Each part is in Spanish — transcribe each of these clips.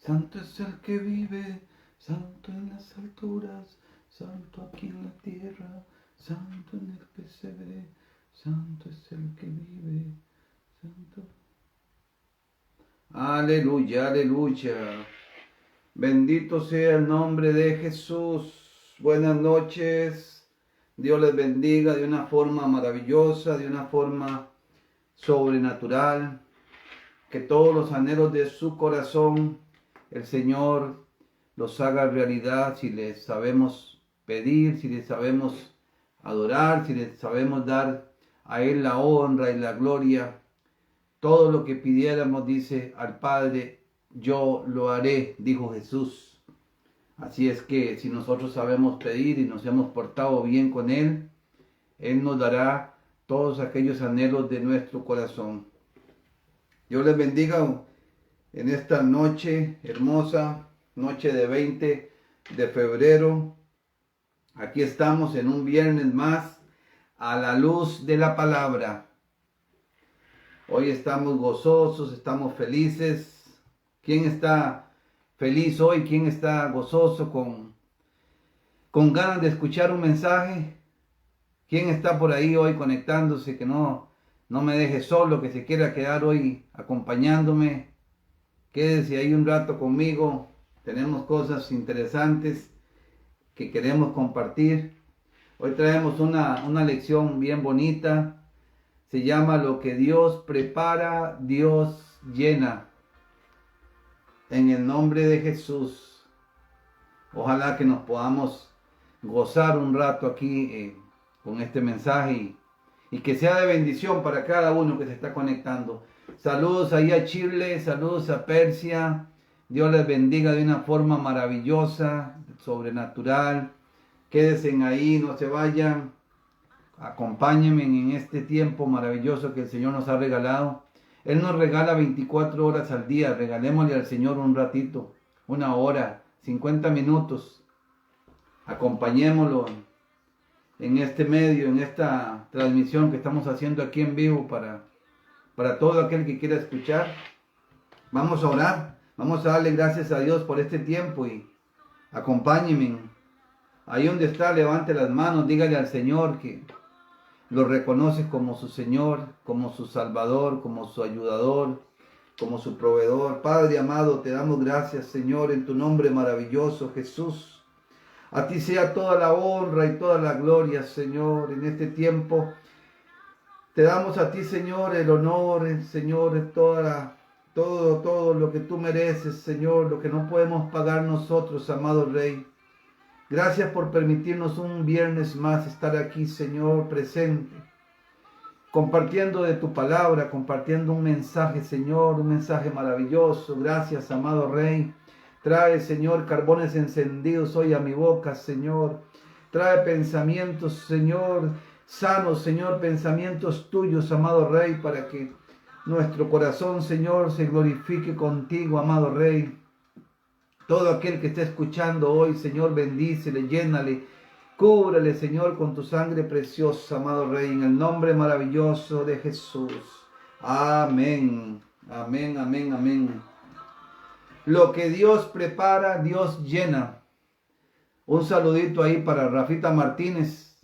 Santo es el que vive, santo en las alturas, santo aquí en la tierra, santo en el pesebre, santo es el que vive, santo. Aleluya, aleluya. Bendito sea el nombre de Jesús. Buenas noches. Dios les bendiga de una forma maravillosa, de una forma sobrenatural. Que todos los anhelos de su corazón, el Señor los haga realidad si les sabemos pedir, si les sabemos adorar, si les sabemos dar a Él la honra y la gloria. Todo lo que pidiéramos, dice al Padre, yo lo haré, dijo Jesús. Así es que si nosotros sabemos pedir y nos hemos portado bien con Él, Él nos dará todos aquellos anhelos de nuestro corazón. Dios les bendiga en esta noche hermosa, noche de 20 de febrero. Aquí estamos en un viernes más a la luz de la palabra. Hoy estamos gozosos, estamos felices. ¿Quién está feliz hoy? ¿Quién está gozoso con ganas de escuchar un mensaje? ¿Quién está por ahí hoy conectándose que no me deje solo, que se quiera quedar hoy acompañándome? Quédese ahí un rato conmigo. Tenemos cosas interesantes que queremos compartir. Hoy traemos una lección bien bonita. Se llama Lo que Dios prepara, Dios llena. En el nombre de Jesús. Ojalá que nos podamos gozar un rato aquí con este mensaje y que sea de bendición para cada uno que se está conectando. Saludos ahí a Chile, saludos a Persia. Dios les bendiga de una forma maravillosa, sobrenatural. Quédense ahí, no se vayan. Acompáñenme en este tiempo maravilloso que el Señor nos ha regalado. Él nos regala 24 horas al día. Regalémosle al Señor un ratito, una hora, 50 minutos. Acompañémoslo en este medio, en esta transmisión que estamos haciendo aquí en vivo para todo aquel que quiera escuchar. Vamos a orar, vamos a darle gracias a Dios por este tiempo y acompáñenme. Ahí donde está, levante las manos, dígale al Señor que lo reconoce como su Señor, como su Salvador, como su ayudador, como su proveedor. Padre amado, te damos gracias, Señor, en tu nombre maravilloso, Jesús. A ti sea toda la honra y toda la gloria, Señor, en este tiempo. Te damos a ti, Señor, el honor, Señor, todo lo que tú mereces, Señor, lo que no podemos pagar nosotros, amado Rey. Gracias por permitirnos un viernes más estar aquí, Señor, presente, compartiendo de tu palabra, compartiendo un mensaje, Señor, un mensaje maravilloso. Gracias, amado Rey. Trae, Señor, carbones encendidos hoy a mi boca, Señor. Trae pensamientos, Señor, sanos, Señor, pensamientos tuyos, amado Rey, para que nuestro corazón, Señor, se glorifique contigo, amado Rey. Todo aquel que esté escuchando hoy, Señor, bendícele, llénale, cúbrale, Señor, con tu sangre preciosa, amado Rey, en el nombre maravilloso de Jesús. Amén, amén, amén, amén. Lo que Dios prepara, Dios llena. Un saludito ahí para Rafita Martínez,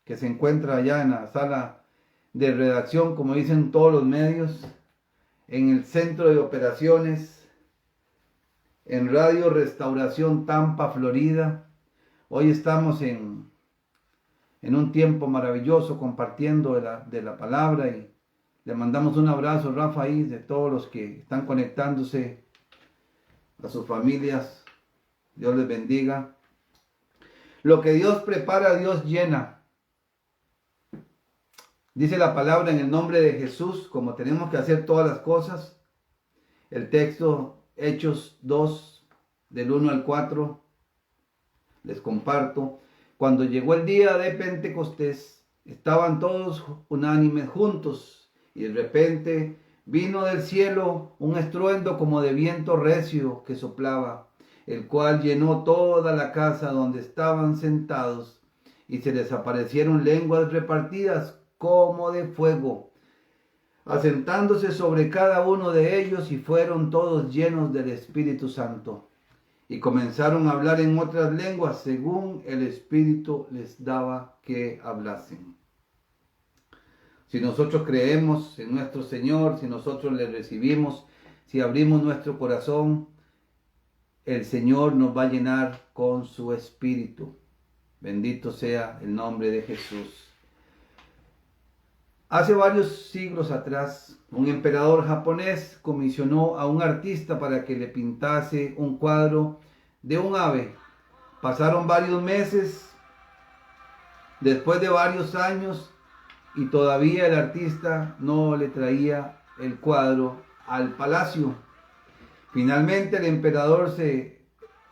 que se encuentra allá en la sala de redacción, como dicen todos los medios, en el centro de operaciones, en Radio Restauración Tampa, Florida. Hoy estamos en un tiempo maravilloso compartiendo de la palabra y le mandamos un abrazo, Rafa, ahí de todos los que están conectándose, a sus familias. Dios les bendiga. Lo que Dios prepara, Dios llena. Dice la palabra en el nombre de Jesús, como tenemos que hacer todas las cosas. El texto Hechos 2, del 1 al 4, les comparto. Cuando llegó el día de Pentecostés, estaban todos unánimes juntos, y de repente vino del cielo un estruendo como de viento recio que soplaba, el cual llenó toda la casa donde estaban sentados, y se les aparecieron lenguas repartidas como de fuego, asentándose sobre cada uno de ellos, y fueron todos llenos del Espíritu Santo, y comenzaron a hablar en otras lenguas según el Espíritu les daba que hablasen. Si nosotros creemos en nuestro Señor, si nosotros le recibimos, si abrimos nuestro corazón, el Señor nos va a llenar con su Espíritu. Bendito sea el nombre de Jesús. Hace varios siglos atrás, un emperador japonés comisionó a un artista para que le pintase un cuadro de un ave. Pasaron varios meses, después de varios años, y todavía el artista no le traía el cuadro al palacio. Finalmente el emperador se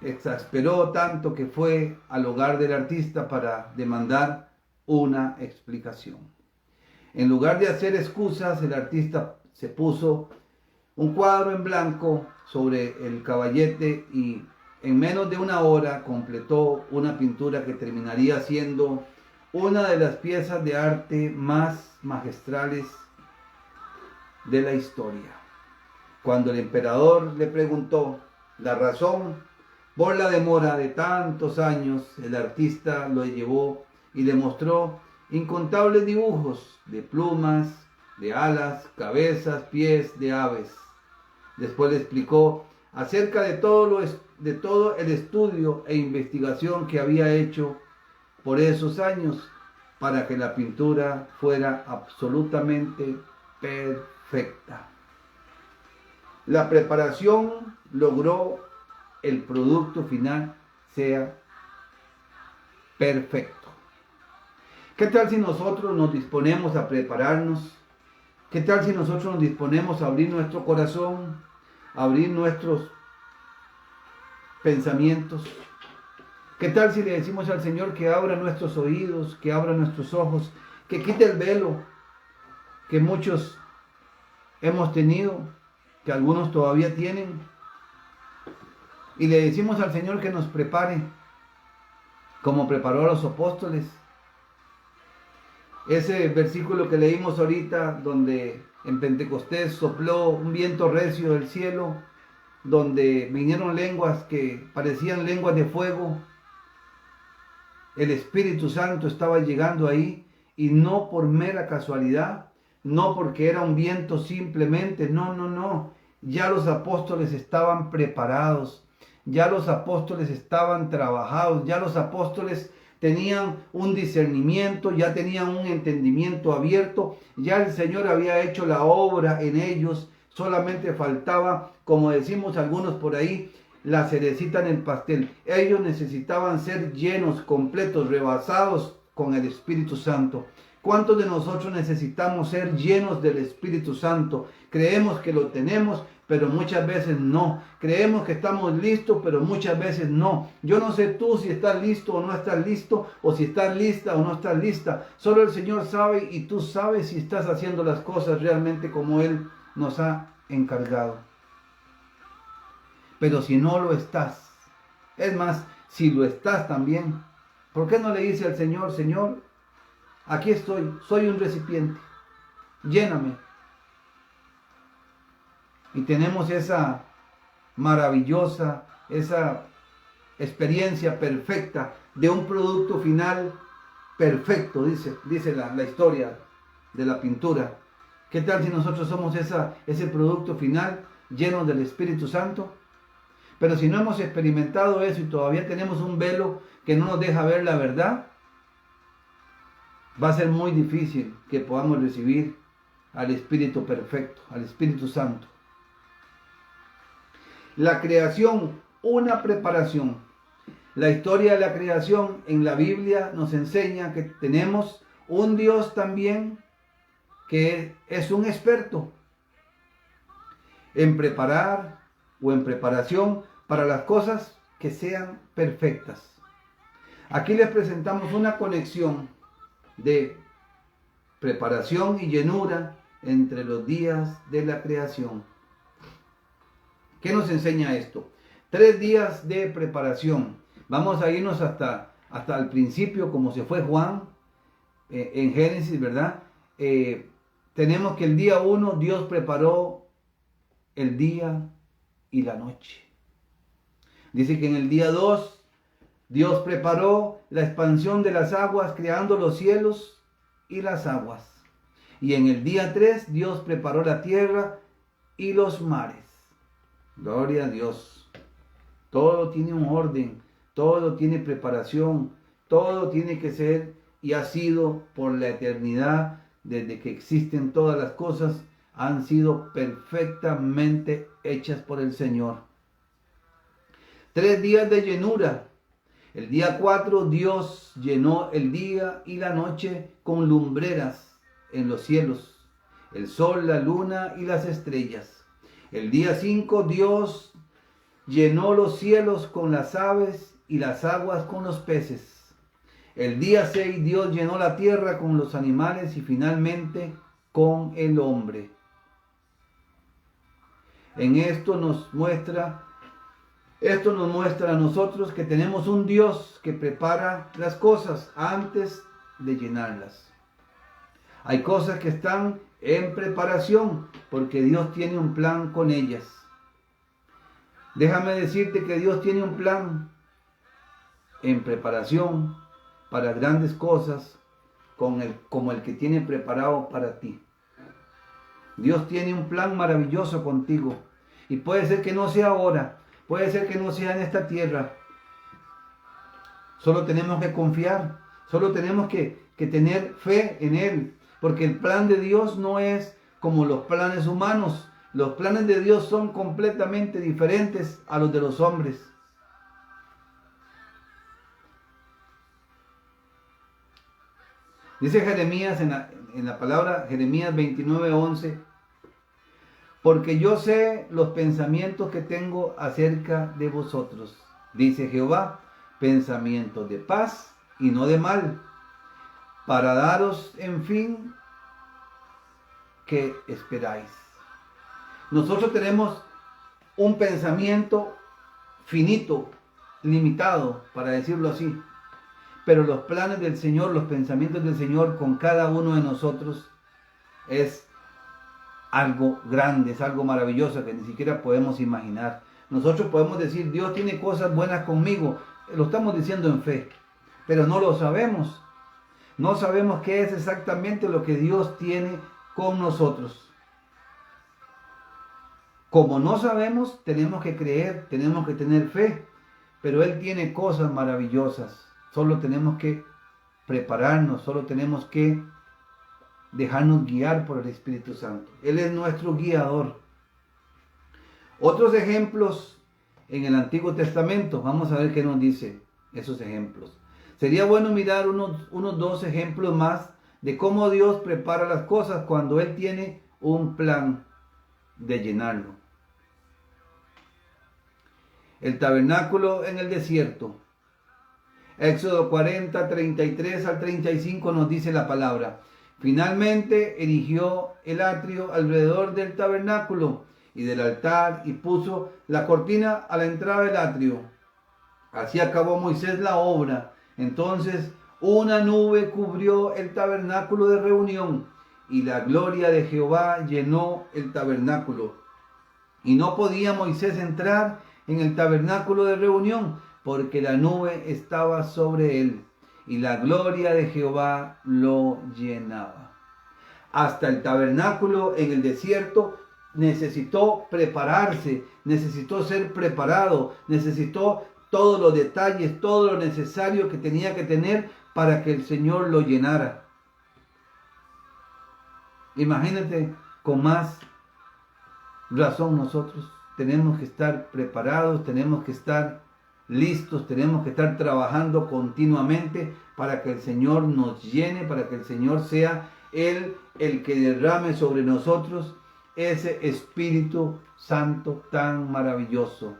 exasperó tanto que fue al hogar del artista para demandar una explicación. En lugar de hacer excusas, el artista se puso un cuadro en blanco sobre el caballete y en menos de una hora completó una pintura que terminaría siendo una de las piezas de arte más magistrales de la historia. Cuando el emperador le preguntó la razón por la demora de tantos años, el artista lo llevó y le mostró incontables dibujos de plumas, de alas, cabezas, pies de aves. Después le explicó acerca de todo el estudio e investigación que había hecho por esos años para que la pintura fuera absolutamente perfecta. La preparación logró el producto final sea perfecto. ¿Qué tal si nosotros nos disponemos a prepararnos? ¿Qué tal si nosotros nos disponemos a abrir nuestro corazón, a abrir nuestros pensamientos? ¿Qué tal si le decimos al Señor que abra nuestros oídos, que abra nuestros ojos, que quite el velo que muchos hemos tenido, que algunos todavía tienen? Y le decimos al Señor que nos prepare, como preparó a los apóstoles. Ese versículo que leímos ahorita, donde en Pentecostés sopló un viento recio del cielo, donde vinieron lenguas que parecían lenguas de fuego. El Espíritu Santo estaba llegando ahí, y no por mera casualidad, no porque era un viento simplemente, no. Ya los apóstoles estaban preparados, ya los apóstoles estaban trabajados, ya los apóstoles tenían un discernimiento, ya tenían un entendimiento abierto, ya el Señor había hecho la obra en ellos, solamente faltaba, como decimos algunos por ahí, la cerecita en el pastel. Ellos necesitaban ser llenos, completos, rebasados con el Espíritu Santo. ¿Cuántos de nosotros necesitamos ser llenos del Espíritu Santo? Creemos que lo tenemos, pero muchas veces no. Creemos que estamos listos, pero muchas veces no. Yo no sé tú si estás listo o no estás listo, o si estás lista o no estás lista. Solo el Señor sabe, y tú sabes si estás haciendo las cosas realmente como Él nos ha encargado. Pero si no lo estás, es más, si lo estás también, ¿por qué no le dice al Señor, Señor, aquí estoy, soy un recipiente, lléname? Y tenemos esa maravillosa, esa experiencia perfecta de un producto final perfecto, dice la historia de la pintura. ¿Qué tal si nosotros somos ese producto final lleno del Espíritu Santo? Pero si no hemos experimentado eso y todavía tenemos un velo que no nos deja ver la verdad, va a ser muy difícil que podamos recibir al Espíritu perfecto, al Espíritu Santo. La creación, una preparación. La historia de la creación en la Biblia nos enseña que tenemos un Dios también que es un experto en preparar o en preparación para las cosas que sean perfectas. Aquí les presentamos una conexión de preparación y llenura entre los días de la creación. ¿Qué nos enseña esto? 3 días de preparación. Vamos a irnos hasta el principio, como se fue Juan en Génesis, ¿verdad? tenemos que el día 1 Dios preparó el día y la noche. Dice que en el día 2 Dios preparó la expansión de las aguas, creando los cielos y las aguas. Y en el día 3 Dios preparó la tierra y los mares. Gloria a Dios. Todo tiene un orden, todo tiene preparación, todo tiene que ser y ha sido por la eternidad, desde que existen todas las cosas, han sido perfectamente hechas por el Señor. 3 días de llenura. El día 4 Dios llenó el día y la noche con lumbreras en los cielos, el sol, la luna y las estrellas. El día 5 Dios llenó los cielos con las aves y las aguas con los peces. El día 6 Dios llenó la tierra con los animales y finalmente con el hombre. En esto nos muestra a nosotros que tenemos un Dios que prepara las cosas antes de llenarlas. Hay cosas que están en preparación porque Dios tiene un plan con ellas. Déjame decirte que Dios tiene un plan en preparación para grandes cosas como el que tiene preparado para ti. Dios tiene un plan maravilloso contigo y puede ser que no sea ahora, puede ser que no sea en esta tierra. Solo tenemos que confiar, solo tenemos que tener fe en Él, porque el plan de Dios no es como los planes humanos. Los planes de Dios son completamente diferentes a los de los hombres. Dice Jeremías en la palabra Jeremías 29:11, porque yo sé los pensamientos que tengo acerca de vosotros, dice Jehová, pensamientos de paz y no de mal, para daros en fin que esperáis. Nosotros tenemos un pensamiento finito, limitado, para decirlo así. Pero los planes del Señor, los pensamientos del Señor con cada uno de nosotros es algo grande, es algo maravilloso que ni siquiera podemos imaginar. Nosotros podemos decir, Dios tiene cosas buenas conmigo, lo estamos diciendo en fe, pero no lo sabemos. No sabemos qué es exactamente lo que Dios tiene con nosotros. Como no sabemos, tenemos que creer, tenemos que tener fe, pero Él tiene cosas maravillosas. Solo tenemos que prepararnos, solo tenemos que dejarnos guiar por el Espíritu Santo. Él es nuestro guiador. Otros ejemplos en el Antiguo Testamento, vamos a ver qué nos dice esos ejemplos. Sería bueno mirar unos 2 ejemplos más de cómo Dios prepara las cosas cuando Él tiene un plan de llenarlo. El tabernáculo en el desierto. Éxodo 40, 33 al 35 nos dice la palabra. Finalmente erigió el atrio alrededor del tabernáculo y del altar y puso la cortina a la entrada del atrio. Así acabó Moisés la obra. Entonces una nube cubrió el tabernáculo de reunión y la gloria de Jehová llenó el tabernáculo. Y no podía Moisés entrar en el tabernáculo de reunión, porque la nube estaba sobre él, y la gloria de Jehová lo llenaba. Hasta el tabernáculo en el desierto necesitó prepararse, necesitó ser preparado, necesitó todos los detalles, todo lo necesario que tenía que tener para que el Señor lo llenara. Imagínate, con más razón nosotros tenemos que estar preparados, tenemos que estar listos, tenemos que estar trabajando continuamente para que el Señor nos llene, para que el Señor sea Él el que derrame sobre nosotros ese Espíritu Santo tan maravilloso.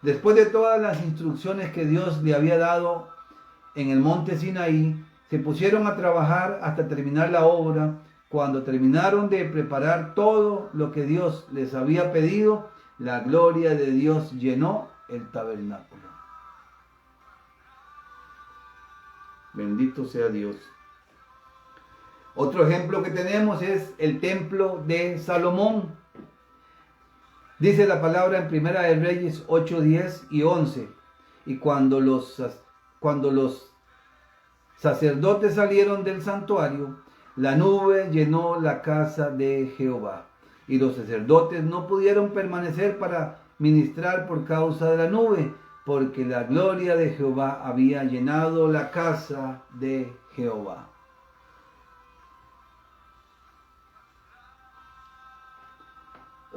Después de todas las instrucciones que Dios le había dado en el monte Sinaí, se pusieron a trabajar hasta terminar la obra. Cuando terminaron de preparar todo lo que Dios les había pedido, la gloria de Dios llenó el tabernáculo. Bendito sea Dios. Otro ejemplo que tenemos es el templo de Salomón. Dice la palabra en Primera de Reyes 8, 10 y 11. Y cuando los sacerdotes salieron del santuario, la nube llenó la casa de Jehová. Y los sacerdotes no pudieron permanecer para ministrar por causa de la nube, porque la gloria de Jehová había llenado la casa de Jehová.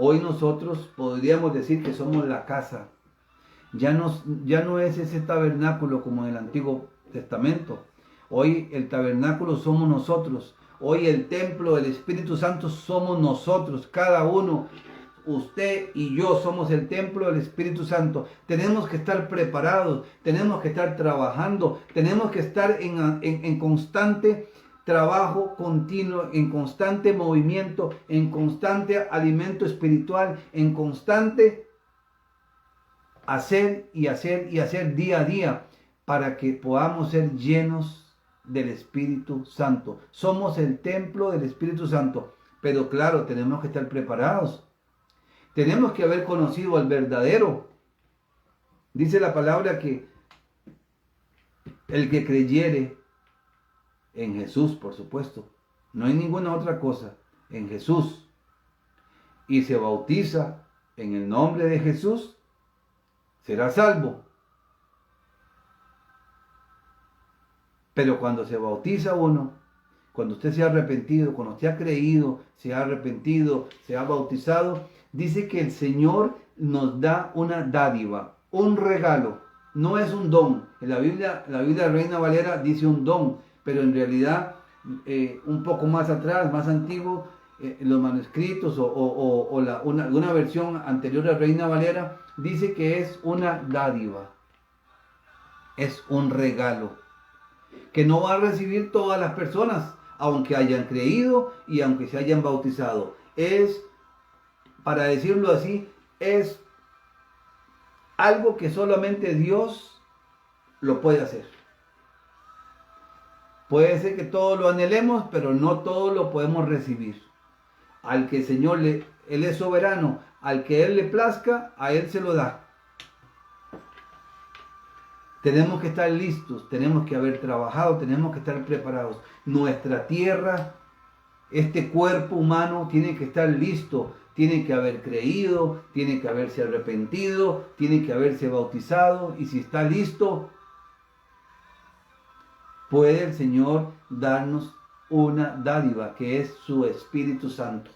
Hoy nosotros podríamos decir que somos la casa. Ya no es ese tabernáculo como en el Antiguo Testamento. Hoy el tabernáculo somos nosotros. Hoy el templo del Espíritu Santo somos nosotros. Cada uno, usted y yo somos el templo del Espíritu Santo. Tenemos que estar preparados, tenemos que estar trabajando, tenemos que estar en constante trabajo continuo, en constante movimiento, en constante alimento espiritual, en constante hacer y hacer y hacer día a día para que podamos ser llenos del Espíritu Santo. Somos el templo del Espíritu Santo, pero claro, tenemos que estar preparados. Tenemos que haber conocido al verdadero. Dice la palabra que el que creyere en Jesús, por supuesto, no hay ninguna otra cosa, en Jesús, y se bautiza en el nombre de Jesús, será salvo. Pero cuando se bautiza uno, cuando usted se ha arrepentido, cuando usted ha creído, se ha arrepentido, se ha bautizado, dice que el Señor nos da una dádiva, un regalo. No es un don. En la Biblia Reina Valera dice un don, pero en realidad un poco más atrás, más antiguo, en los manuscritos alguna versión anterior a Reina Valera dice que es una dádiva, es un regalo que no va a recibir todas las personas, aunque hayan creído y aunque se hayan bautizado. Es, para decirlo así, es algo que solamente Dios lo puede hacer. Puede ser que todos lo anhelemos, pero no todos lo podemos recibir. Al que el Señor, Él es soberano, al que Él le plazca, a Él se lo da. Tenemos que estar listos, tenemos que haber trabajado, tenemos que estar preparados. Nuestra tierra, este cuerpo humano tiene que estar listo, tiene que haber creído, tiene que haberse arrepentido, tiene que haberse bautizado, y si está listo, puede el Señor darnos una dádiva que es su Espíritu Santo.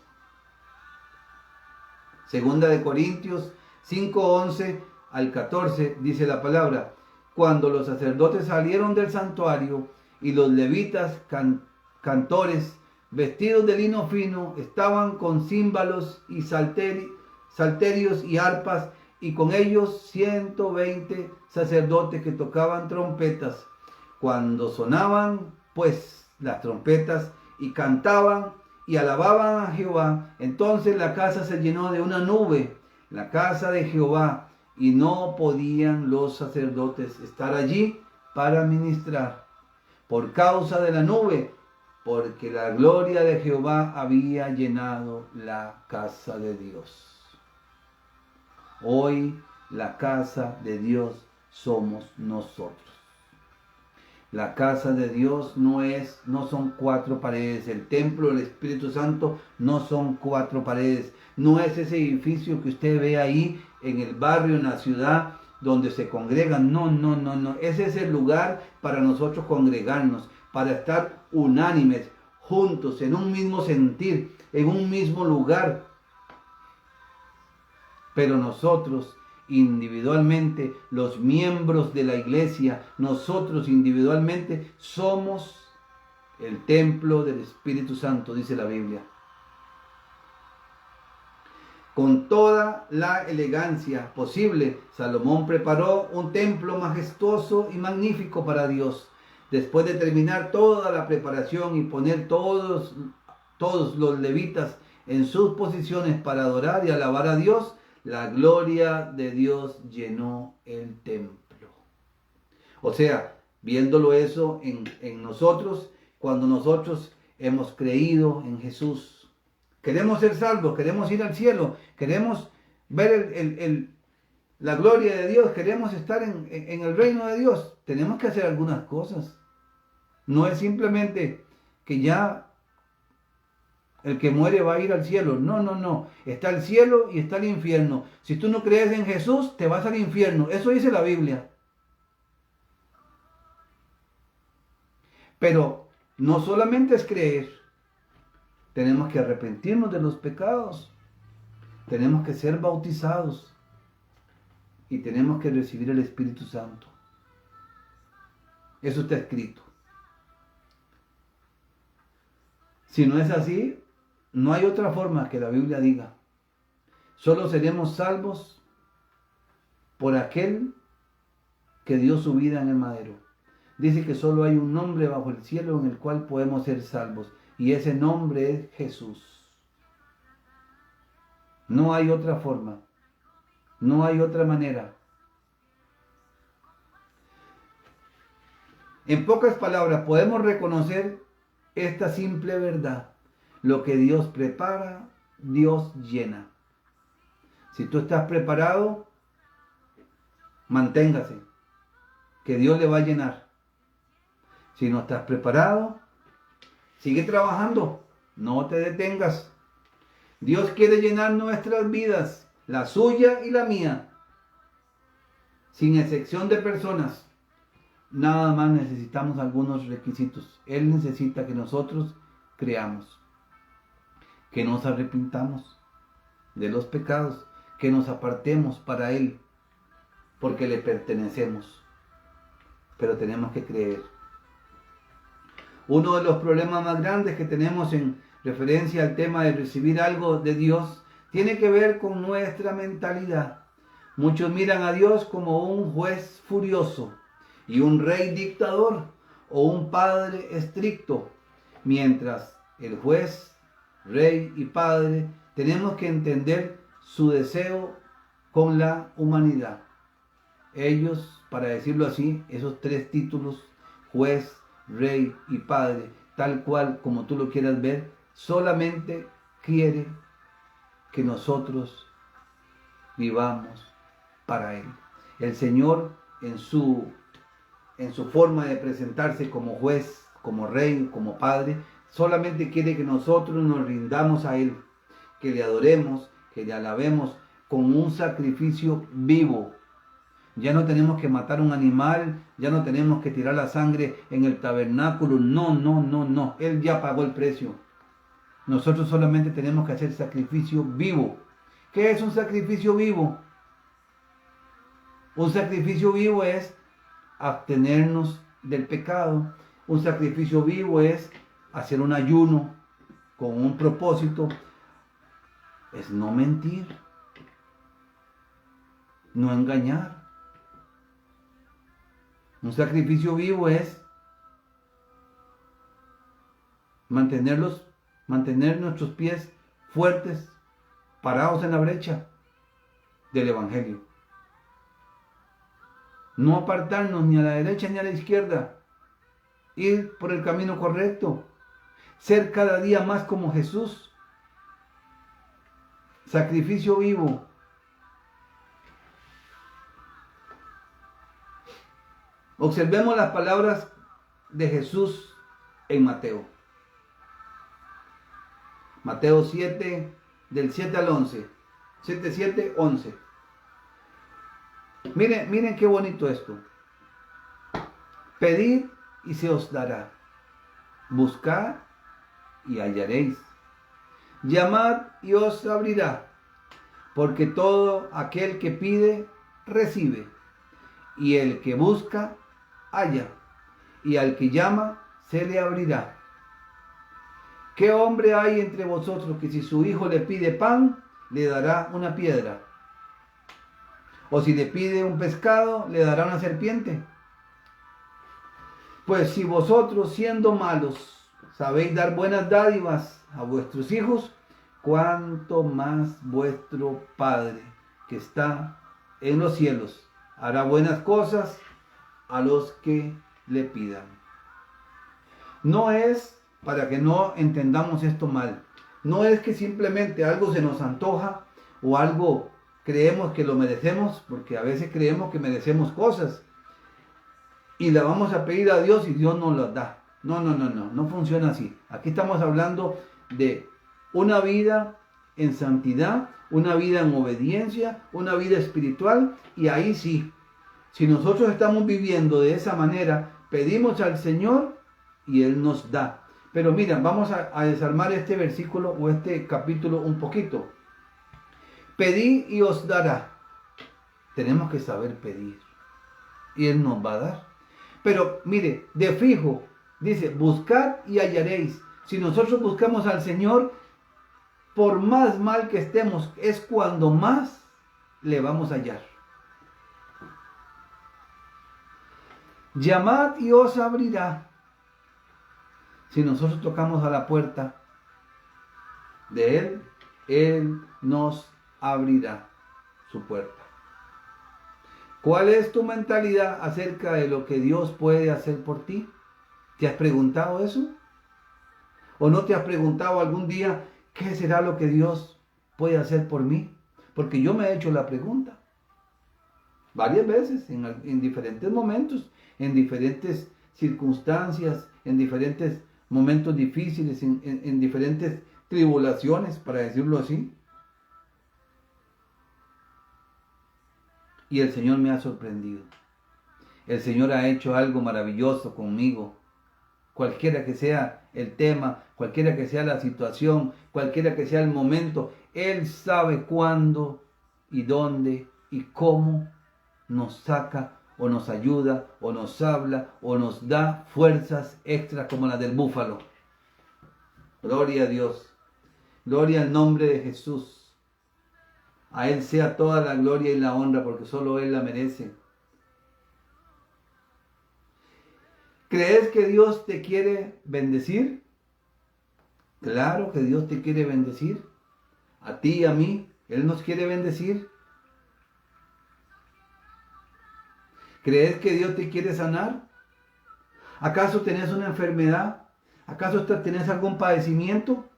Segunda de Corintios 5:11 al 14 dice la palabra: cuando los sacerdotes salieron del santuario y los levitas cantores vestidos de lino fino estaban con címbalos y salterios y arpas, y con ellos 120 sacerdotes que tocaban trompetas. Cuando sonaban pues las trompetas y cantaban y alababan a Jehová, entonces la casa se llenó de una nube, la casa de Jehová, y no podían los sacerdotes estar allí para ministrar por causa de la nube, porque la gloria de Jehová había llenado la casa de Dios. Hoy la casa de Dios somos nosotros. La casa de Dios no son cuatro paredes. El templo del Espíritu Santo no son cuatro paredes. No es ese edificio que usted ve ahí en el barrio, en la ciudad, donde se congregan. No. Ese es el lugar para nosotros congregarnos, para estar unánimes, juntos, en un mismo sentir, en un mismo lugar. Pero nosotros individualmente, los miembros de la iglesia, nosotros individualmente somos el templo del Espíritu Santo, dice la Biblia. Con toda la elegancia posible, Salomón preparó un templo majestuoso y magnífico para Dios. Después de terminar toda la preparación y poner todos los levitas en sus posiciones para adorar y alabar a Dios, la gloria de Dios llenó el templo. O sea, viéndolo eso en nosotros, cuando nosotros hemos creído en Jesús. Queremos ser salvos, queremos ir al cielo, queremos ver la gloria de Dios, queremos estar en el reino de Dios. Tenemos que hacer algunas cosas. No es simplemente que ya el que muere va a ir al cielo. No, no, no. Está el cielo y está el infierno. Si tú no crees en Jesús, te vas al infierno. Eso dice la Biblia. Pero no solamente es creer. Tenemos que arrepentirnos de los pecados. Tenemos que ser bautizados. Y tenemos que recibir el Espíritu Santo. Eso está escrito. Si no es así, no hay otra forma que la Biblia diga. Solo seremos salvos por aquel que dio su vida en el madero. Dice que solo hay un nombre bajo el cielo en el cual podemos ser salvos. Y ese nombre es Jesús. No hay otra forma. No hay otra manera. En pocas palabras, podemos reconocer esta simple verdad. Lo que Dios prepara, Dios llena. Si tú estás preparado, manténgase, que Dios le va a llenar. Si no estás preparado, sigue trabajando, no te detengas. Dios quiere llenar nuestras vidas, la suya y la mía, sin excepción de personas. Nada más necesitamos algunos requisitos. Él necesita que nosotros creamos, que nos arrepintamos de los pecados, que nos apartemos para Él, porque le pertenecemos. Pero tenemos que creer. Uno de los problemas más grandes que tenemos en referencia al tema de recibir algo de Dios tiene que ver con nuestra mentalidad. Muchos miran a Dios como un juez furioso y un rey dictador o un padre estricto, mientras el juez, rey y padre tenemos que entender su deseo con la humanidad. Ellos, para decirlo así, esos tres títulos, juez, rey y padre, tal cual como tú lo quieras ver, solamente quiere que nosotros vivamos para Él. El Señor en su forma de presentarse como juez, como rey, como padre, solamente quiere que nosotros nos rindamos a Él, que le adoremos, que le alabemos con un sacrificio vivo. Ya no tenemos que matar un animal, ya no tenemos que tirar la sangre en el tabernáculo. No, no, no, no. Él ya pagó el precio. Nosotros solamente tenemos que hacer sacrificio vivo. ¿Qué es un sacrificio vivo? Un sacrificio vivo es abstenernos del pecado. Un sacrificio vivo es hacer un ayuno con un propósito. Es no mentir, no engañar. Un sacrificio vivo es mantener nuestros pies fuertes, parados en la brecha del Evangelio. No apartarnos ni a la derecha ni a la izquierda. Ir por el camino correcto. Ser cada día más como Jesús. Sacrificio vivo. Observemos las palabras de Jesús en Mateo. Mateo 7, del 7 al 11. 7, 11. Miren qué bonito esto. Pedid y se os dará. Buscad y hallaréis. Llamad y os abrirá. Porque todo aquel que pide, recibe. Y el que busca, halla, y al que llama, se le abrirá. ¿Qué hombre hay entre vosotros que si su hijo le pide pan, le dará una piedra? ¿O si le pide un pescado, le dará una serpiente? Pues si vosotros, siendo malos, sabéis dar buenas dádivas a vuestros hijos, cuánto más vuestro Padre, que está en los cielos, hará buenas cosas a los que le pidan. No es para que no entendamos esto mal. No es que simplemente algo se nos antoja o algo creemos que lo merecemos, porque a veces creemos que merecemos cosas y la vamos a pedir a Dios y Dios nos las da. No funciona así. Aquí estamos hablando de una vida en santidad, una vida en obediencia, una vida espiritual, y ahí sí, si nosotros estamos viviendo de esa manera, pedimos al Señor y Él nos da. Pero mira, vamos a desarmar este versículo o este capítulo un poquito. Pedid y os dará. Tenemos que saber pedir y Él nos va a dar. Pero mire, de fijo, dice, buscad y hallaréis. Si nosotros buscamos al Señor, por más mal que estemos, es cuando más le vamos a hallar. Llamad y os abrirá. Si nosotros tocamos a la puerta de Él, Él nos abrirá su puerta. ¿Cuál es tu mentalidad acerca de lo que Dios puede hacer por ti? ¿Te has preguntado eso? ¿O no te has preguntado algún día qué será lo que Dios puede hacer por mí? Porque yo me he hecho la pregunta varias veces, en diferentes momentos, en diferentes circunstancias, en diferentes momentos difíciles, en diferentes tribulaciones, para decirlo así. Y el Señor me ha sorprendido. El Señor ha hecho algo maravilloso conmigo. Cualquiera que sea el tema, cualquiera que sea la situación, cualquiera que sea el momento, Él sabe cuándo y dónde y cómo nos saca o nos ayuda o nos habla o nos da fuerzas extras como las del búfalo. Gloria a Dios. Gloria al nombre de Jesús. A Él sea toda la gloria y la honra, porque solo Él la merece. ¿Crees que Dios te quiere bendecir? Claro que Dios te quiere bendecir. A ti y a mí, Él nos quiere bendecir. ¿Crees que Dios te quiere sanar? ¿Acaso tenés una enfermedad? ¿Acaso tenés algún padecimiento?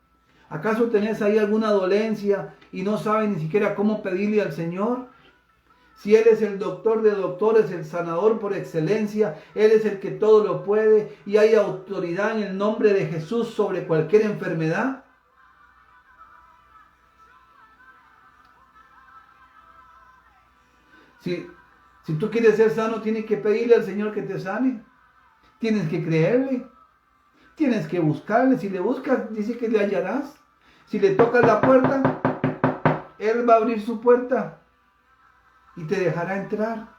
¿Acaso tenés ahí alguna dolencia y no sabes ni siquiera cómo pedirle al Señor? Si Él es el doctor de doctores, el sanador por excelencia, Él es el que todo lo puede y hay autoridad en el nombre de Jesús sobre cualquier enfermedad. Si tú quieres ser sano, tienes que pedirle al Señor que te sane. Tienes que creerle. Tienes que buscarle. Si le buscas, dice que le hallarás. Si le tocas la puerta, Él va a abrir su puerta y te dejará entrar.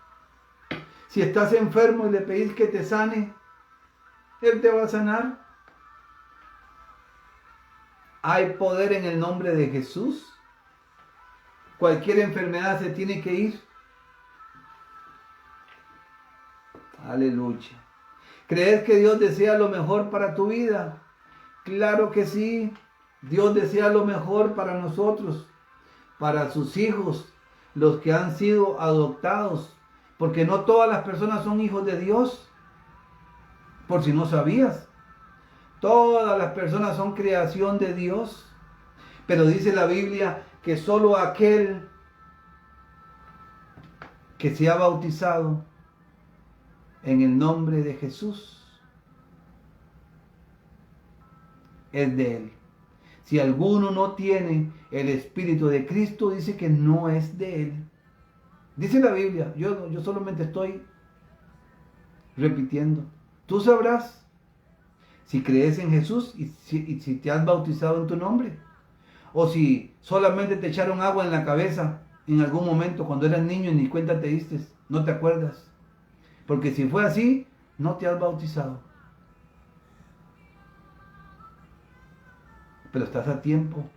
Si estás enfermo y le pedís que te sane, Él te va a sanar. Hay poder en el nombre de Jesús. Cualquier enfermedad se tiene que ir. Aleluya. ¿Crees que Dios desea lo mejor para tu vida? Claro que sí. Dios desea lo mejor para nosotros, para sus hijos, los que han sido adoptados, porque no todas las personas son hijos de Dios, por si no sabías. Todas las personas son creación de Dios, pero dice la Biblia que solo aquel que se ha bautizado en el nombre de Jesús es de Él. Si alguno no tiene el Espíritu de Cristo, dice que no es de Él. Dice la Biblia, yo solamente estoy repitiendo. Tú sabrás si crees en Jesús y si te has bautizado en tu nombre. O si solamente te echaron agua en la cabeza en algún momento cuando eras niño y ni cuenta te diste, no te acuerdas. Porque si fue así, no te has bautizado. Pero estás a tiempo.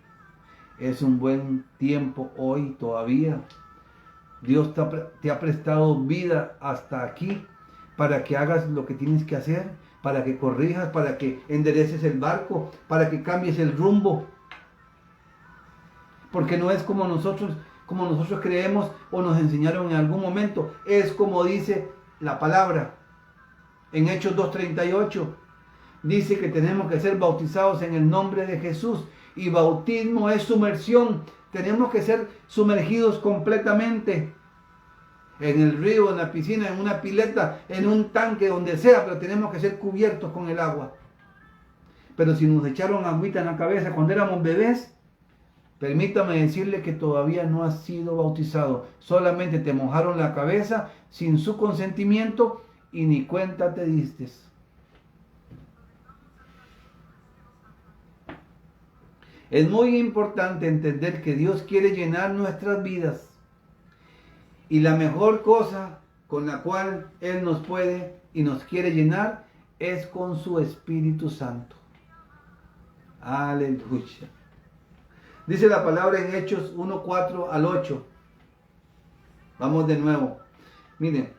Es un buen tiempo hoy todavía. Dios te ha prestado vida hasta aquí para que hagas lo que tienes que hacer, para que corrijas, para que endereces el barco, para que cambies el rumbo. Porque no es como nosotros creemos o nos enseñaron en algún momento. Es como dice la palabra en Hechos 2:38. dice que tenemos que ser bautizados en el nombre de Jesús. Y bautismo es sumersión. Tenemos que ser sumergidos completamente. En el río, en la piscina, en una pileta, en un tanque, donde sea, pero tenemos que ser cubiertos con el agua. Pero si nos echaron agüita en la cabeza cuando éramos bebés, permítame decirle que todavía no has sido bautizado. Solamente te mojaron la cabeza sin su consentimiento y ni cuenta te diste. Es muy importante entender que Dios quiere llenar nuestras vidas. Y la mejor cosa con la cual Él nos puede y nos quiere llenar es con su Espíritu Santo. Aleluya. Dice la palabra en Hechos 1:4 al 8. Vamos de nuevo. Miren.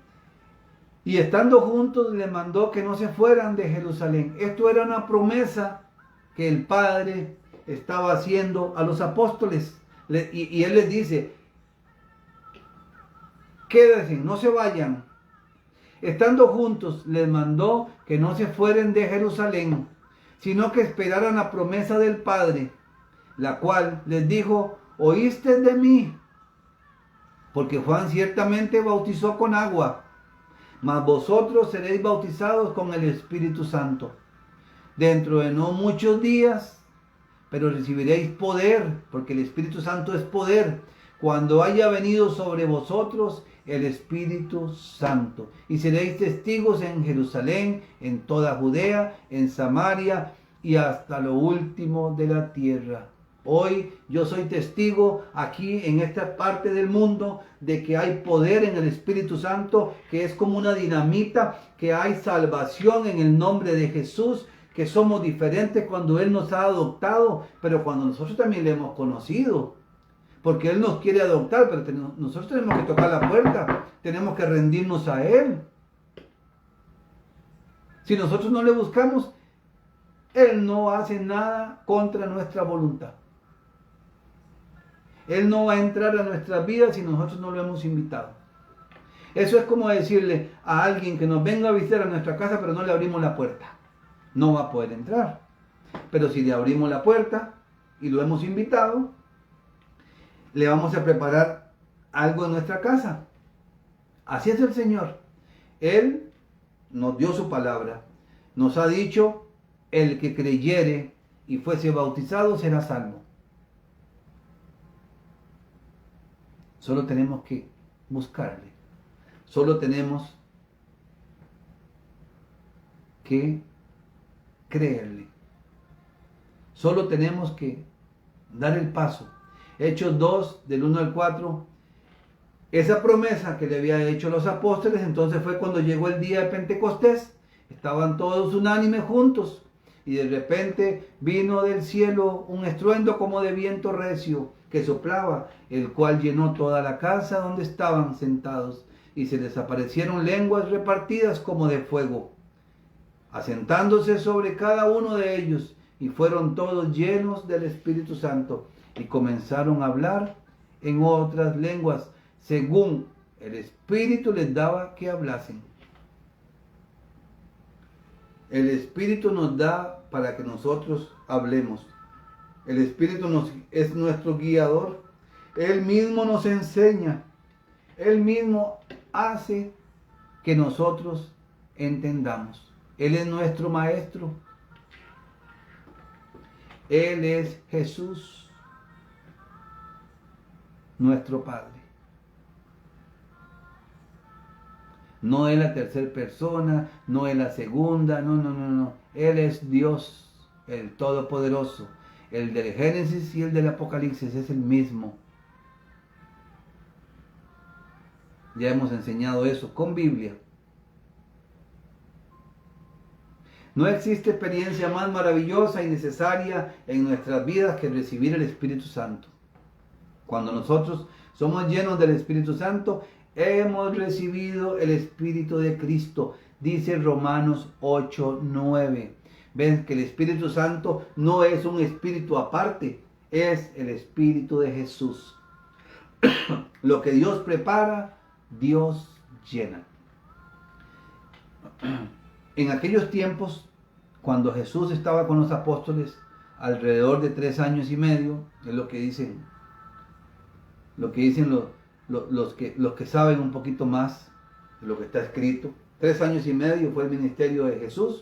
Y estando juntos les mandó que no se fueran de Jerusalén. Esto era una promesa que el Padre estaba haciendo a los apóstoles. Y Él les dice, quédense, no se vayan. Estando juntos les mandó que no se fueran de Jerusalén, sino que esperaran la promesa del Padre, la cual les dijo, oíste de mí, porque Juan ciertamente bautizó con agua, mas vosotros seréis bautizados con el Espíritu Santo. Dentro de no muchos días, pero recibiréis poder, porque el Espíritu Santo es poder, cuando haya venido sobre vosotros el Espíritu Santo. Y seréis testigos en Jerusalén, en toda Judea, en Samaria y hasta lo último de la tierra. Hoy yo soy testigo aquí en esta parte del mundo de que hay poder en el Espíritu Santo, que es como una dinamita, que hay salvación en el nombre de Jesús, que somos diferentes cuando Él nos ha adoptado, pero cuando nosotros también le hemos conocido. Porque Él nos quiere adoptar, pero nosotros tenemos que tocar la puerta, tenemos que rendirnos a Él. Si nosotros no le buscamos, Él no hace nada contra nuestra voluntad. Él no va a entrar a nuestras vidas si nosotros no lo hemos invitado. Eso es como decirle a alguien que nos venga a visitar a nuestra casa, pero no le abrimos la puerta. No va a poder entrar. Pero si le abrimos la puerta y lo hemos invitado, le vamos a preparar algo en nuestra casa. Así es el Señor. Él nos dio su palabra. Nos ha dicho, el que creyere y fuese bautizado será salvo. Solo tenemos que buscarle. Solo tenemos que creerle. Solo tenemos que dar el paso. Hechos 2, del 1 al 4. Esa promesa que le había hecho los apóstoles, entonces fue cuando llegó el día de Pentecostés. Estaban todos unánimes juntos. Y de repente vino del cielo un estruendo como de viento recio que soplaba, el cual llenó toda la casa donde estaban sentados. Y se les aparecieron lenguas repartidas como de fuego, asentándose sobre cada uno de ellos. Y fueron todos llenos del Espíritu Santo. Y comenzaron a hablar en otras lenguas, según el Espíritu les daba que hablasen. El Espíritu nos da para que nosotros hablemos. El Espíritu es nuestro guiador. Él mismo nos enseña. Él mismo hace que nosotros entendamos. Él es nuestro Maestro. Él es Jesús, nuestro Padre. No es la tercera persona, no es la segunda, no. Él es Dios, el Todopoderoso. El del Génesis y el del Apocalipsis es el mismo. Ya hemos enseñado eso con Biblia. No existe experiencia más maravillosa y necesaria en nuestras vidas que recibir el Espíritu Santo. Cuando nosotros somos llenos del Espíritu Santo, hemos recibido el Espíritu de Cristo. Dice Romanos 8:9. Ven que el Espíritu Santo no es un espíritu aparte, es el Espíritu de Jesús. Lo que Dios prepara, Dios llena. En aquellos tiempos cuando Jesús estaba con los apóstoles, alrededor de 3 años y medio, es lo que dicen los que saben un poquito más de lo que está escrito. 3 años y medio fue el ministerio de Jesús.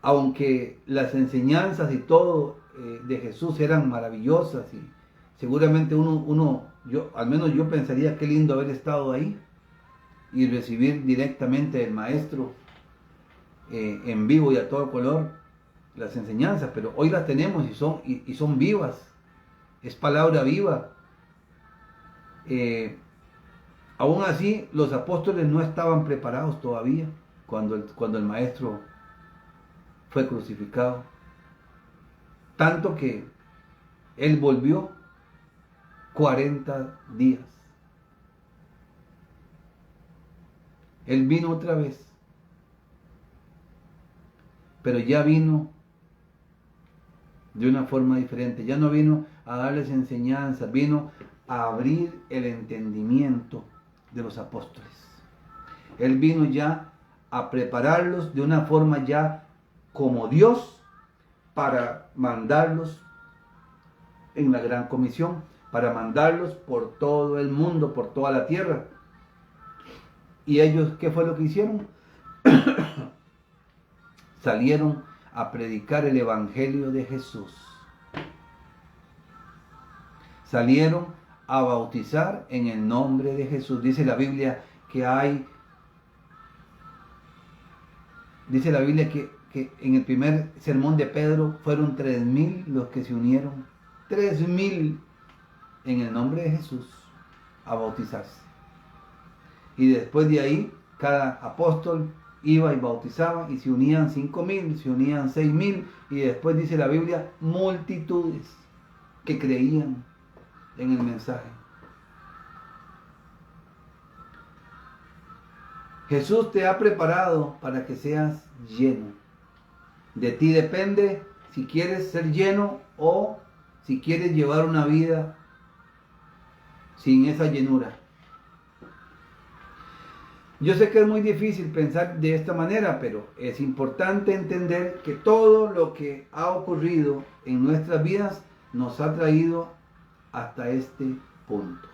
Aunque las enseñanzas y todo de Jesús eran maravillosas y seguramente al menos yo pensaría qué lindo haber estado ahí y recibir directamente del maestro en vivo y a todo color las enseñanzas, pero hoy las tenemos y son vivas, es palabra viva. Aún así, los apóstoles no estaban preparados todavía cuando el maestro fue crucificado. Tanto que él volvió 40 días. Él vino otra vez. Pero ya vino de una forma diferente. Ya no vino a darles enseñanza, vino a abrir el entendimiento de los apóstoles. Él vino ya a prepararlos de una forma ya como Dios para mandarlos en la gran comisión, para mandarlos por todo el mundo, por toda la tierra. ¿Y ellos qué fue lo que hicieron? Salieron a predicar el evangelio de Jesús. Salieron a bautizar en el nombre de Jesús. Dice la Biblia que en el primer sermón de Pedro fueron 3,000 los que se unieron. 3,000 en el nombre de Jesús a bautizarse. Y después de ahí, cada apóstol iba y bautizaba y se unían 5,000, se unían 6,000 y después dice la Biblia, multitudes que creían en el mensaje. Jesús te ha preparado para que seas lleno. De ti depende si quieres ser lleno o si quieres llevar una vida sin esa llenura. Yo sé que es muy difícil pensar de esta manera, pero es importante entender que todo lo que ha ocurrido en nuestras vidas nos ha traído hasta este punto.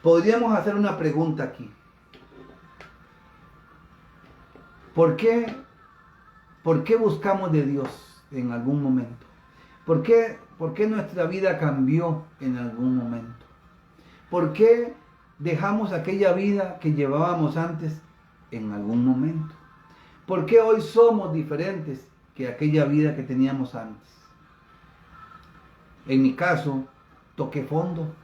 Podríamos hacer una pregunta aquí. ¿Por qué buscamos de Dios en algún momento? ¿Por qué nuestra vida cambió en algún momento? ¿Por qué dejamos aquella vida que llevábamos antes en algún momento? ¿Por qué hoy somos diferentes que aquella vida que teníamos antes? En mi caso, toqué fondo.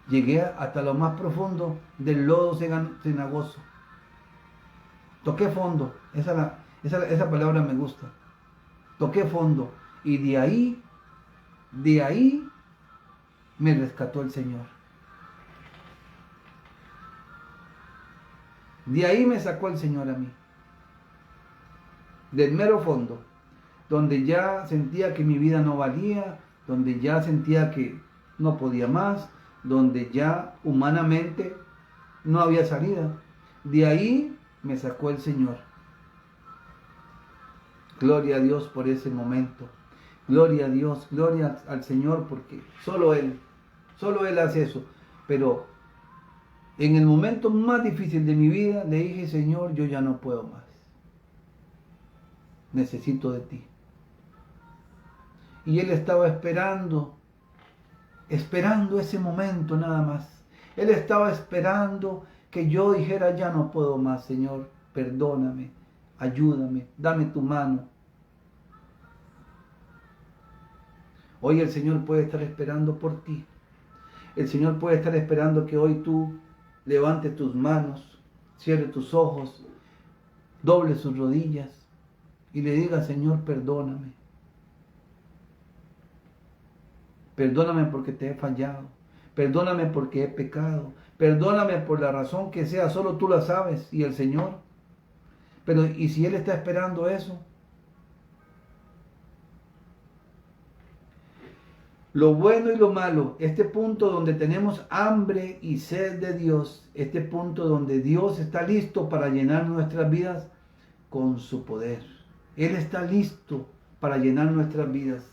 Llegué hasta lo más profundo del lodo cenagoso. Toqué fondo, esa palabra me gusta. Toqué fondo y de ahí me rescató el Señor. De ahí me sacó el Señor a mí. Del mero fondo, donde ya sentía que mi vida no valía, donde ya sentía que no podía más, donde ya humanamente no había salida. De ahí me sacó el Señor. Gloria a Dios por ese momento. Gloria a Dios, gloria al Señor, porque solo Él hace eso. Pero en el momento más difícil de mi vida le dije, Señor, yo ya no puedo más. Necesito de ti. Y Él estaba esperando ese momento nada más. Él estaba esperando que yo dijera, ya no puedo más, Señor, perdóname, ayúdame, dame tu mano. Hoy el Señor puede estar esperando por ti. El Señor puede estar esperando que hoy tú levantes tus manos, cierres tus ojos, dobles sus rodillas y le digas, Señor, perdóname. Perdóname porque te he fallado. Perdóname porque he pecado. Perdóname por la razón que sea, solo tú la sabes y el Señor. Pero ¿y si Él está esperando eso? Lo bueno y lo malo, este punto donde tenemos hambre y sed de Dios, este punto donde Dios está listo para llenar nuestras vidas con su poder. Él está listo para llenar nuestras vidas.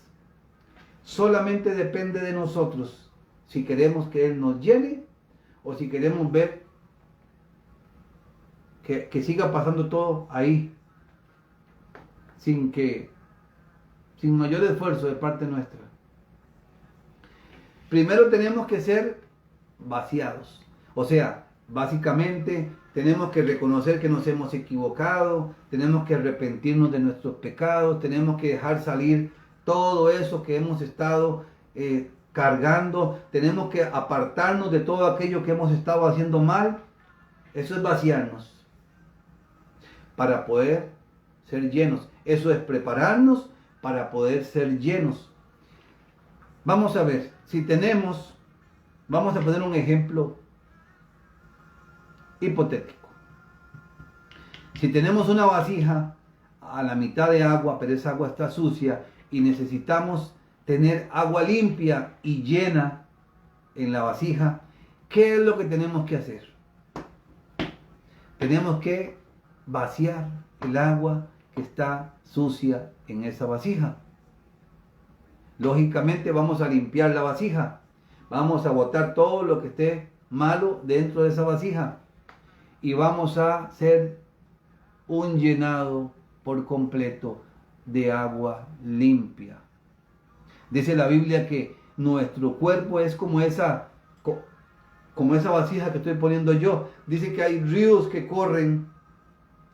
Solamente depende de nosotros si queremos que Él nos llene o si queremos ver que siga pasando todo ahí, sin mayor esfuerzo de parte nuestra. Primero tenemos que ser vaciados. O sea, básicamente tenemos que reconocer que nos hemos equivocado, tenemos que arrepentirnos de nuestros pecados, tenemos que dejar salir todo eso que hemos estado cargando, tenemos que apartarnos de todo aquello que hemos estado haciendo mal. Eso es vaciarnos para poder ser llenos. Eso es prepararnos para poder ser llenos. Vamos a ver, vamos a poner un ejemplo hipotético. Si tenemos una vasija a la mitad de agua, pero esa agua está sucia y necesitamos tener agua limpia y llena en la vasija, ¿qué es lo que tenemos que hacer? Tenemos que vaciar el agua que está sucia en esa vasija. Lógicamente vamos a limpiar la vasija, vamos a botar todo lo que esté malo dentro de esa vasija y vamos a hacer un llenado por completo de agua limpia. Dice la Biblia que nuestro cuerpo es como esa vasija que estoy poniendo yo. Dice que hay ríos que corren,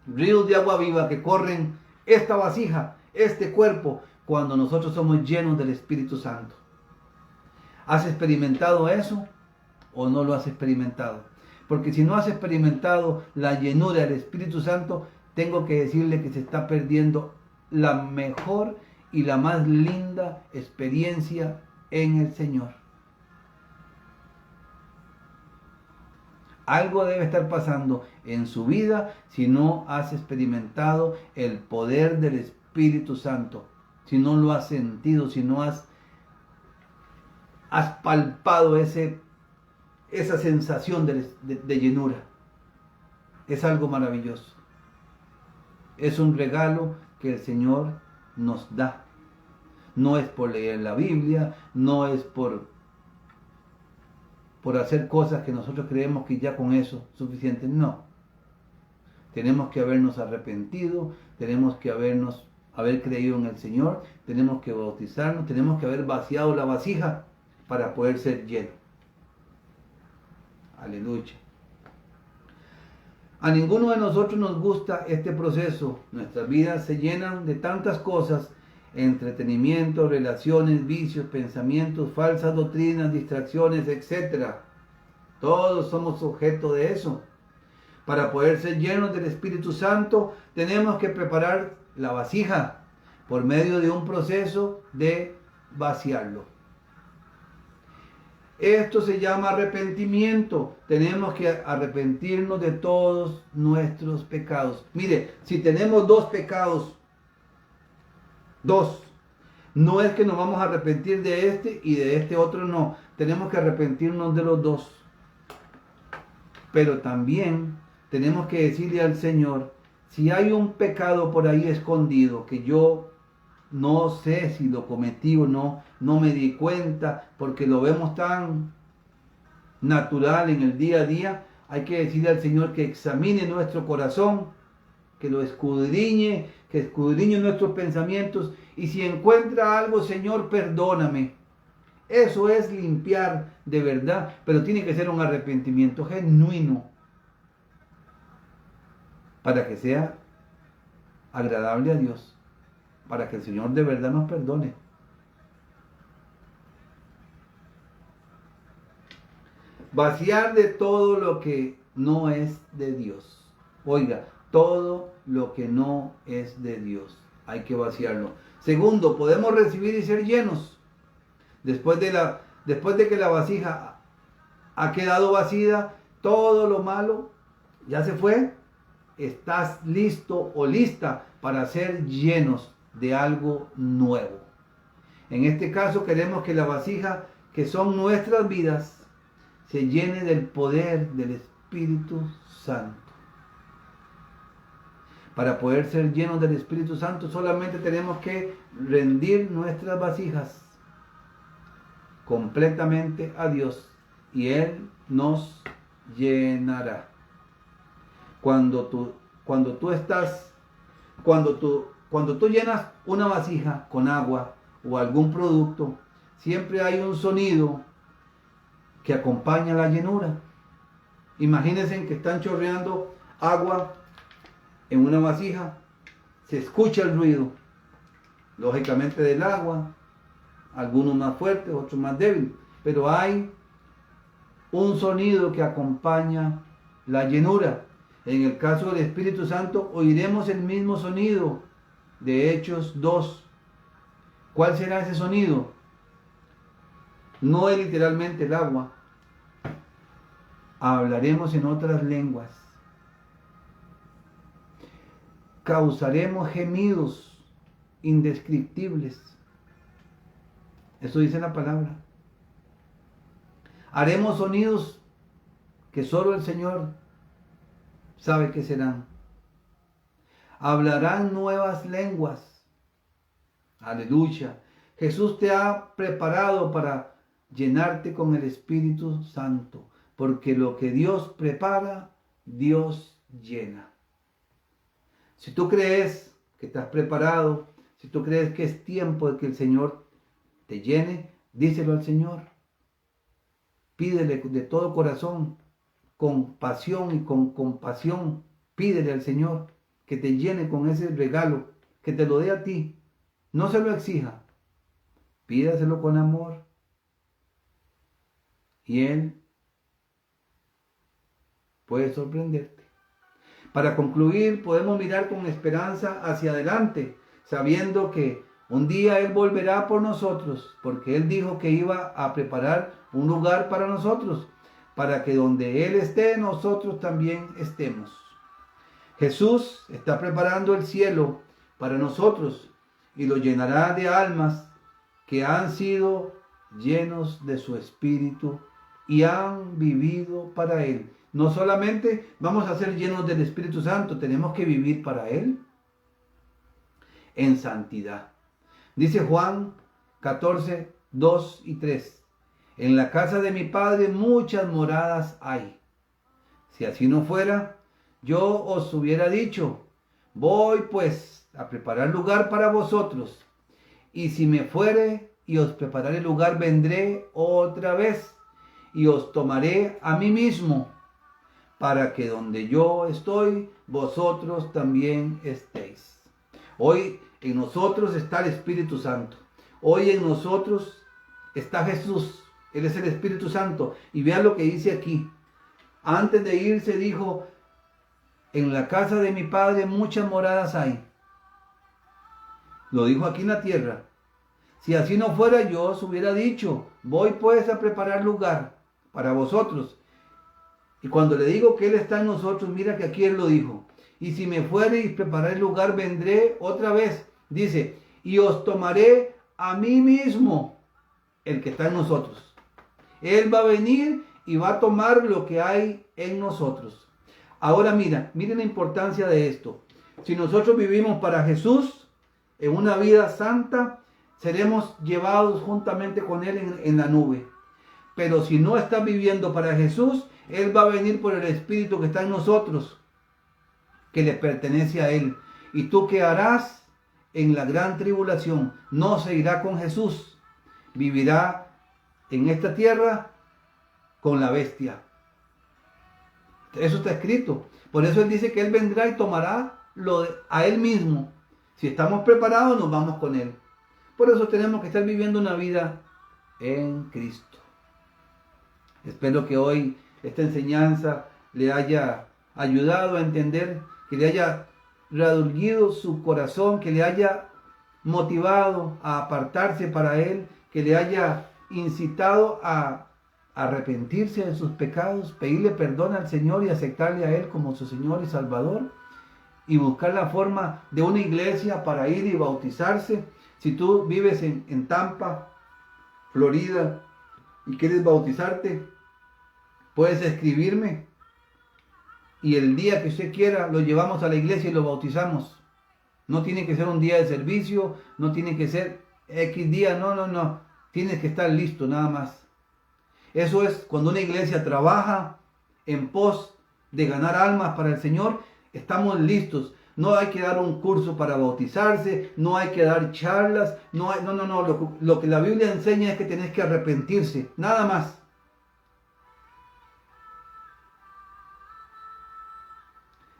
ríos de agua viva que corren esta vasija, este cuerpo, cuando nosotros somos llenos del Espíritu Santo. ¿Has experimentado eso o no lo has experimentado? Porque si no has experimentado la llenura del Espíritu Santo, tengo que decirle que se está perdiendo la mejor y la más linda experiencia en el Señor. Algo debe estar pasando en su vida si no has experimentado el poder del Espíritu Santo, si no lo has sentido, si no has palpado esa sensación de llenura. Es algo maravilloso. Es un regalo que el Señor nos da. No es por leer la Biblia, no es por hacer cosas que nosotros creemos que ya con eso es suficiente. No. Tenemos que habernos arrepentido, tenemos que haber creído en el Señor, tenemos que bautizarnos, tenemos que haber vaciado la vasija para poder ser lleno. Aleluya. A ninguno de nosotros nos gusta este proceso. Nuestras vidas se llenan de tantas cosas: entretenimiento, relaciones, vicios, pensamientos, falsas doctrinas, distracciones, etc. Todos somos objeto de eso. Para poder ser llenos del Espíritu Santo, tenemos que preparar la vasija por medio de un proceso de vaciarlo. Esto se llama arrepentimiento. Tenemos que arrepentirnos de todos nuestros pecados. Mire, si tenemos dos pecados, no es que nos vamos a arrepentir de este y de este otro, no. Tenemos que arrepentirnos de los dos. Pero también tenemos que decirle al Señor, si hay un pecado por ahí escondido que yo no sé si lo cometí o no me di cuenta, porque lo vemos tan natural en el día a día, hay que decirle al Señor que examine nuestro corazón, que lo escudriñe, que escudriñe nuestros pensamientos, y si encuentra algo, Señor, perdóname. Eso es limpiar de verdad, pero tiene que ser un arrepentimiento genuino para que sea agradable a Dios, para que el Señor de verdad nos perdone. Vaciar de todo lo que no es de Dios. Oiga, todo lo que no es de Dios, hay que vaciarlo. Segundo, podemos recibir y ser llenos. Después de que la vasija ha quedado vacía, todo lo malo ya se fue. Estás listo o lista para ser llenos de algo nuevo. En este caso queremos que la vasija, que son nuestras vidas, se llene del poder del Espíritu Santo. Para poder ser llenos del Espíritu Santo solamente tenemos que rendir nuestras vasijas completamente a Dios y Él nos llenará. Cuando tú llenas una vasija con agua o algún producto, siempre hay un sonido que acompaña la llenura. Imagínense que están chorreando agua en una vasija, se escucha el ruido, lógicamente del agua, algunos más fuertes, otros más débiles, pero hay un sonido que acompaña la llenura. En el caso del Espíritu Santo oiremos el mismo sonido de Hechos 2. ¿Cuál será ese sonido? No es literalmente el agua. Hablaremos en otras lenguas. Causaremos gemidos indescriptibles. Eso dice la palabra. Haremos sonidos que solo el Señor sabe que serán. Hablarán nuevas lenguas. Aleluya. Jesús te ha preparado para llenarte con el Espíritu Santo, porque lo que Dios prepara, Dios llena. Si tú crees que estás preparado, si tú crees que es tiempo de que el Señor te llene, díselo al Señor. Pídele de todo corazón, con pasión y con compasión. Pídele al Señor que te llene con ese regalo, que te lo dé a ti. No se lo exija. Pídaselo con amor. Y Él puede sorprenderte. Para concluir, podemos mirar con esperanza hacia adelante, sabiendo que un día Él volverá por nosotros, porque Él dijo que iba a preparar un lugar para nosotros, para que donde Él esté, nosotros también estemos. Jesús está preparando el cielo para nosotros y lo llenará de almas que han sido llenos de su Espíritu y han vivido para Él. No solamente vamos a ser llenos del Espíritu Santo, tenemos que vivir para Él en santidad. Dice Juan 14, 2 y 3. En la casa de mi Padre muchas moradas hay. Si así no fuera, yo os hubiera dicho, voy pues a preparar lugar para vosotros. Y si me fuere y os prepararé lugar, vendré otra vez y os tomaré a mí mismo, para que donde yo estoy, vosotros también estéis. Hoy en nosotros está el Espíritu Santo. Hoy en nosotros está Jesús. Él es el Espíritu Santo. Y vean lo que dice aquí. Antes de irse dijo, en la casa de mi Padre muchas moradas hay. Lo dijo aquí en la tierra. Si así no fuera, yo os hubiera dicho, voy pues a preparar lugar para vosotros. Y cuando le digo que Él está en nosotros, mira que aquí Él lo dijo. Y si me fuere y prepararé lugar, vendré otra vez. Dice, y os tomaré a mí mismo, el que está en nosotros. Él va a venir y va a tomar lo que hay en nosotros. Ahora miren la importancia de esto. Si nosotros vivimos para Jesús, en una vida santa, seremos llevados juntamente con Él en la nube. Pero si no estás viviendo para Jesús, Él va a venir por el Espíritu que está en nosotros, que le pertenece a Él. ¿Y tú qué harás en la gran tribulación? No se irá con Jesús. Vivirá en esta tierra con la bestia. Eso está escrito. Por eso Él dice que Él vendrá y tomará a Él mismo. Si estamos preparados, nos vamos con Él. Por eso tenemos que estar viviendo una vida en Cristo. Espero que hoy esta enseñanza le haya ayudado a entender, que le haya redarguido su corazón, que le haya motivado a apartarse para Él, que le haya incitado a arrepentirse de sus pecados, pedirle perdón al Señor y aceptarle a Él como su Señor y Salvador, y buscar la forma de una iglesia para ir y bautizarse. Si tú vives en Tampa, Florida, y quieres bautizarte, puedes escribirme y el día que usted quiera lo llevamos a la iglesia y lo bautizamos. No tiene que ser un día de servicio, no tiene que ser X día, no. Tienes que estar listo nada más. Eso es cuando una iglesia trabaja en pos de ganar almas para el Señor, estamos listos. No hay que dar un curso para bautizarse, no hay que dar charlas, no. Lo que la Biblia enseña es que tenés que arrepentirse, nada más.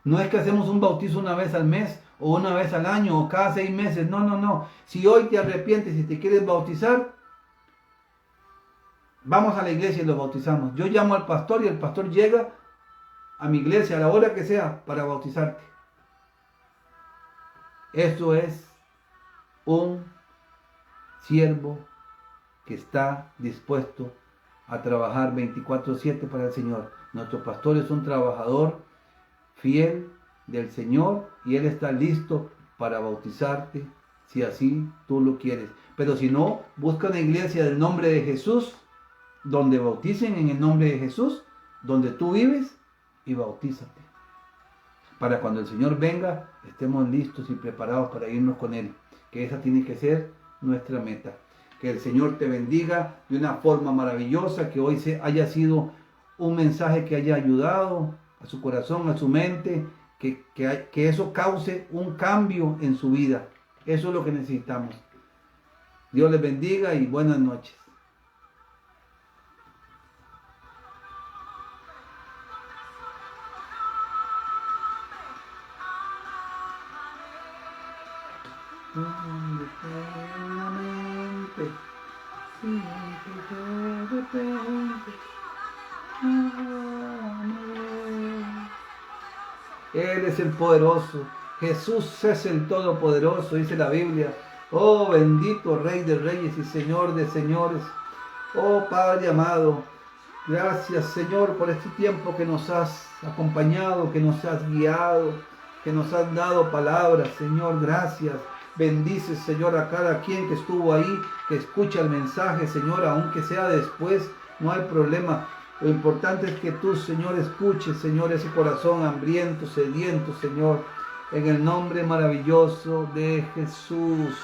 No es que hacemos un bautizo una vez al mes, o una vez al año, o cada 6 meses, no. Si hoy te arrepientes y te quieres bautizar, vamos a la iglesia y lo bautizamos. Yo llamo al pastor y el pastor llega a mi iglesia a la hora que sea para bautizarte. Eso es un siervo que está dispuesto a trabajar 24/7 para el Señor. Nuestro pastor es un trabajador fiel del Señor y Él está listo para bautizarte si así tú lo quieres. Pero si no, busca una iglesia del nombre de Jesús, donde bauticen en el nombre de Jesús, donde tú vives, y bautízate. Para cuando el Señor venga, estemos listos y preparados para irnos con Él. Que esa tiene que ser nuestra meta. Que el Señor te bendiga de una forma maravillosa, que hoy haya sido un mensaje que haya ayudado a su corazón, a su mente, que eso cause un cambio en su vida. Eso es lo que necesitamos. Dios les bendiga y buenas noches. Él es el poderoso. Jesús es el todopoderoso, dice la Biblia. Oh, bendito Rey de Reyes y Señor de Señores. Oh, Padre amado, gracias, Señor, por este tiempo que nos has acompañado, que nos has guiado, que nos has dado palabras, Señor, gracias. Bendice, Señor, a cada quien que estuvo ahí, que escucha el mensaje, Señor, aunque sea después, no hay problema. Lo importante es que tú, Señor, escuches, Señor, ese corazón hambriento, sediento, Señor, en el nombre maravilloso de Jesús.